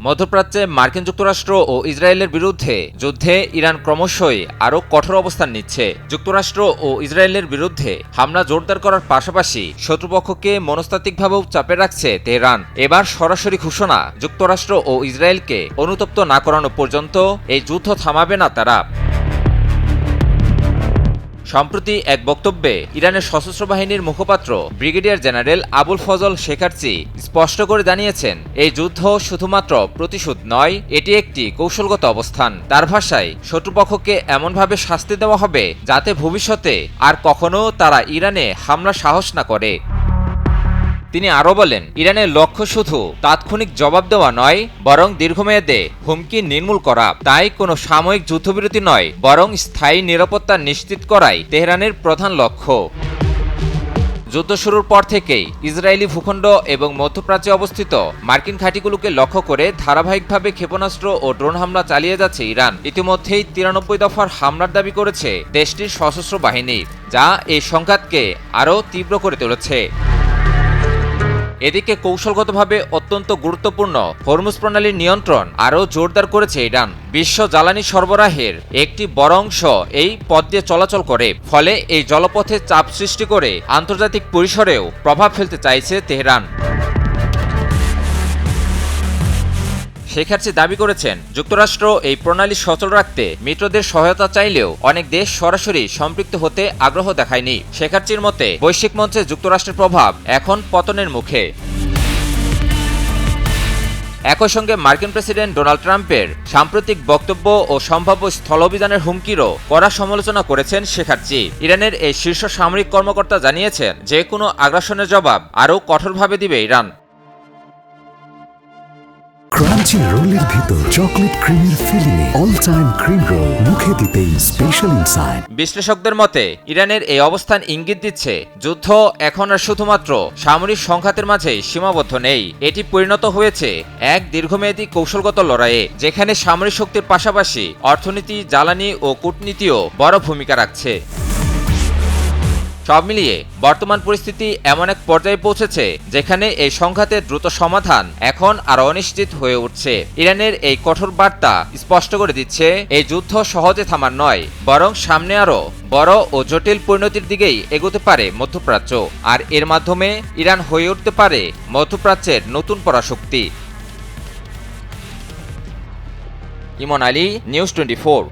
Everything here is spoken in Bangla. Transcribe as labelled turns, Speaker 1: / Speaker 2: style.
Speaker 1: মধ্যপ্রাচ্যে মার্কিন যুক্তরাষ্ট্র ও ইসরায়েলের বিরুদ্ধে যুদ্ধে ইরান ক্রমশই আরও কঠোর অবস্থান নিচ্ছে। যুক্তরাষ্ট্র ও ইসরায়েলের বিরুদ্ধে হামলা জোরদার করার পাশাপাশি শত্রুপক্ষকে মনস্তাত্ত্বিকভাবেও চাপে রাখছে তেহরান। এবার সরাসরি ঘোষণা, যুক্তরাষ্ট্র ও ইসরায়েলকে অনুতপ্ত না করানো পর্যন্ত এই যুদ্ধ থামাবে না তারা। সম্প্রতি এক বক্তব্যে ইরানের সশস্ত্র বাহিনীর মুখপাত্র ব্রিগেডিয়ার জেনারেল আবুল ফজল শেখারচি স্পষ্ট করে জানিয়েছেন, এই যুদ্ধ শুধুমাত্র প্রতিশোধ নয়, এটি একটি কৌশলগত অবস্থান। তার ভাষায়, শত্রুপক্ষকে এমনভাবে শাস্তি দেওয়া হবে যাতে ভবিষ্যতে আর কখনো তারা ইরানে হামলা সাহস না করে। তিনি আরও বলেন, ইরানের লক্ষ্য শুধু তাৎক্ষণিক জবাব দেওয়া নয়, বরং দীর্ঘমেয়াদে হুমকি নির্মূল করা। তাই কোনো সাময়িক যুদ্ধবিরতি নয়, বরং স্থায়ী নিরাপত্তা নিশ্চিত করাই তেহরানের প্রধান লক্ষ্য। যুদ্ধ শুরুর পর থেকেই ইসরায়েলি ভূখণ্ড এবং মধ্যপ্রাচ্যে অবস্থিত মার্কিন ঘাঁটিগুলোকে লক্ষ্য করে ধারাবাহিকভাবে ক্ষেপণাস্ত্র ও ড্রোন হামলা চালিয়ে যাচ্ছে ইরান। ইতিমধ্যেই 93 দফার হামলার দাবি করেছে দেশটির সশস্ত্র বাহিনী, যা এই সংঘাতকে আরও তীব্র করে তুলেছে। এদিকে কৌশলগতভাবে অত্যন্ত গুরুত্বপূর্ণ হরমুজ প্রণালীর নিয়ন্ত্রণ আরও জোরদার করেছে ইরান। বিশ্ব জ্বালানি সরবরাহের একটি বড় অংশ এই পথ দিয়ে চলাচল করে, ফলে এই জলপথে চাপ সৃষ্টি করে আন্তর্জাতিক পরিসরেও প্রভাব ফেলতে চাইছে তেহরান। শেখারচি দাবি করেছেন, যুক্তরাষ্ট্র এই প্রণালী সচল রাখতে মিত্রদের সহায়তা চাইলেও অনেক দেশ সরাসরি সম্পৃক্ত হতে আগ্রহ দেখায়নি। শেখারচির মতে, বৈশ্বিক মঞ্চে যুক্তরাষ্ট্রের প্রভাব এখন পতনের মুখে। একই সঙ্গে মার্কিন প্রেসিডেন্ট ডোনাল্ড ট্রাম্পের সাম্প্রতিক বক্তব্য ও সম্ভাব্য স্থলঅভিযানের হুমকিরও কড়া সমালোচনা করেছেন শেখারচি। ইরানের এই শীর্ষ সামরিক কর্মকর্তা জানিয়েছেন, যে কোনো আগ্রাসনের জবাব আরও কঠোরভাবে দিবে ইরান।
Speaker 2: ক্রাঞ্চি রোলের ভিতর চকলেট ক্রিমের ফিলিংয়ে অল টাইম ক্রিম রোল, মুখে দিতেই স্পেশাল ইনসাইড।
Speaker 1: বিশ্লেষকদের মতে, ইরানের এই অবস্থান ইঙ্গিত দিচ্ছে, যুদ্ধ এখন আর শুধুমাত্র সামরিক সংঘাতের মাঝেই সীমাবদ্ধ নেই। এটি পরিণত হয়েছে এক দীর্ঘমেয়াদী কৌশলগত লড়াইয়ে, যেখানে সামরিক শক্তির পাশাপাশি অর্থনীতি, জ্বালানি ও কূটনীতিও বড় ভূমিকা রাখছে। সব মিলিয়ে বর্তমান পরিস্থিতি এমন এক পর্যায়ে পৌঁছেছে যেখানে এই সংঘাতের দ্রুত সমাধান এখন আরও অনিশ্চিত হয়ে উঠছে। ইরানের এই কঠোর বার্তা স্পষ্ট করে দিচ্ছে, এই যুদ্ধ সহজে থামার নয়, বরং সামনে আরও বড় ও জটিল পরিণতির দিকেই এগোতে পারে মধ্যপ্রাচ্য। আর এর মাধ্যমে ইরান হয়ে উঠতে পারে মধ্যপ্রাচ্যের নতুন পরাশক্তি। ইমন আলী, নিউজ 24।